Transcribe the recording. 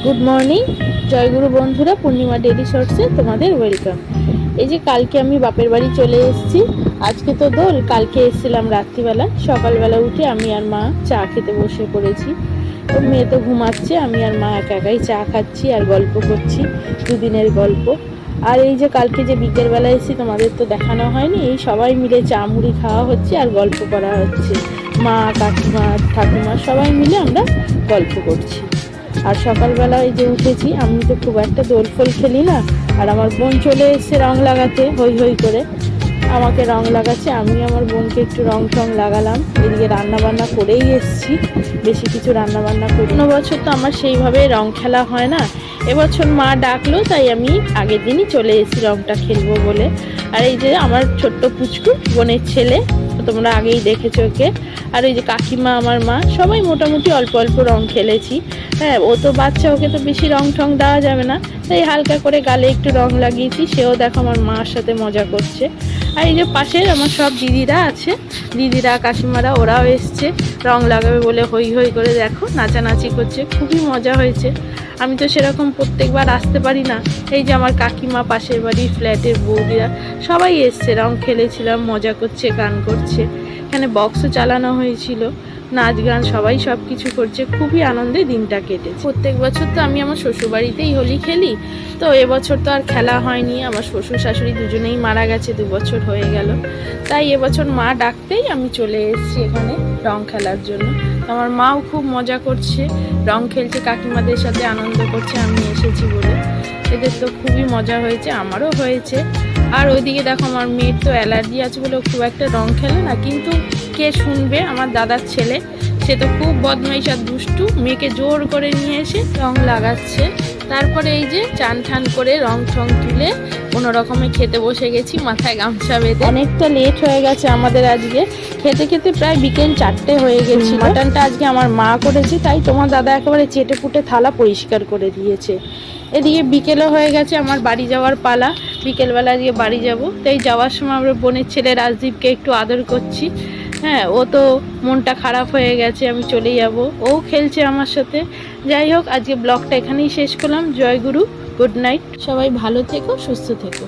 Good morning জয়গুরু বন্ধুরা, পূর্ণিমা daily শর্টসে তোমাদের welcome. এই যে কালকে আমি বাপের বাড়ি চলে এসেছি। আজকে তো দোল, কালকে এসেছিলাম রাত্রিবেলা। সকালবেলা উঠে আমি আর মা চা খেতে বসে পড়েছি। তো মেয়ে তো ঘুমাচ্ছে, আমি আর মা একা একাই চা খাচ্ছি আর গল্প করছি, দুদিনের গল্প। আর এই যে কালকে যে বিকেলবেলা এসেছি, তোমাদের তো দেখানো হয়নি, এই সবাই মিলে চা মুড়ি খাওয়া হচ্ছে আর গল্প করা হচ্ছে। মা, কাকিমা, ঠাকুমা সবাই মিলে আমরা গল্প করছি। আর সকালবেলা এই যে উঠেছি, আমি তো খুব একটা দোল ফোল খেলি না। আর আমার বোন চলে এসেছে রং লাগাতে, হই হই করে আমাকে রং লাগাচ্ছে। আমি আমার বোনকে একটু রং টং লাগালাম। এদিকে রান্না বান্না করেই এসেছি, বেশি কিছু রান্না বান্না করি। কোনো বছর তো আমার সেইভাবে রং খেলা হয় না, এবছর মা ডাকলো তাই আমি আগের দিনই চলে এসেছি রংটা খেলবো বলে। আর এই যে আমার ছোট্ট পুচকু বোনের ছেলে, তোমরা আগেই দেখেছো ওকে। আর এই যে কাকিমা, আমার মা, সবাই মোটামুটি অল্প অল্প রং খেলেছি। হ্যাঁ, ও তো বাচ্চা, ওকে তো বেশি রং ঠং দেওয়া যাবে না, তাই হালকা করে গালে একটু রং লাগিয়েছি। সেও দেখো আমার মার সাথে মজা করছে। আর এই যে পাশের আমার সব দিদিরা আছে, দিদিরা কাকিমারা, ওরাও এসছে রং লাগাবে বলে হই হই করে দেখো নাচানাচি করছে, খুবই মজা হয়েছে। আমি তো সেরকম প্রত্যেকবার আসতে পারি না। এই যে আমার কাকিমা, পাশের বাড়ির ফ্ল্যাটের বৌদিরা সবাই এসছে, রং খেলেছিলাম, মজা করছে, গান করছে। এখানে বক্সও চালানো হয়েছিল, নাচ গান সবাই সব কিছু করছে, খুবই আনন্দে দিনটা কেটেছে। প্রত্যেক বছর তো আমি আমার শ্বশুরবাড়িতেই হোলি খেলি, তো এবছর তো আর খেলা হয়নি। আমার শ্বশুর শাশুড়ি দুজনেই মারা গেছে, 2 বছর হয়ে গেল। তাই এবছর মা ডাকতেই আমি চলে এসেছি এখানে রং খেলার জন্য। আমার মাও খুব মজা করছে, রং খেলছে, কাকিমাদের সাথে আনন্দ করছে আমি এসেছি বলে। এদের তো খুবই মজা হয়েছে, আমারও হয়েছে। আর ওইদিকে দেখো আমার মেয়ের তো অ্যালার্জি আছে বলে খুব একটা রং খেলে না, কিন্তু কে শুনবে, আমার দাদার ছেলে, সে তো খুব বদমাইশ আর দুষ্টু, মেয়েকে জোর করে নিয়ে এসে রং লাগাচ্ছে। তারপরে এই যে চান ঠান করে রং ঠং তুলে কোনো রকমে খেতে বসে গেছি, মাথায় গামছা বেঁধে। অনেকটা লেট হয়ে গেছে আমাদের আজকে, খেতে খেতে প্রায় বিকেল 4টে হয়ে গেছে। মাটনটা আজকে আমার মা করেছে, তাই তোমার দাদা একেবারে চেটে পুটে থালা পরিষ্কার করে দিয়েছে। এদিকে বিকেলও হয়ে গেছে, আমার বাড়ি যাওয়ার পালা। বিকেলবেলা আজকে বাড়ি যাব, তাই যাওয়ার সময় আমরা বোনের ছেলে রাজদীপকে একটু আদর করছি। হ্যাঁ, ও তো মনটা খারাপ হয়ে গেছে, আমি চলে যাব, ও খেলছে আমার সাথে। যাই হোক, আজকে ব্লগটা এখানেই শেষ করলাম। জয় গুরু, গুড নাইট, সবাই ভালো থেকো, সুস্থ থেকো।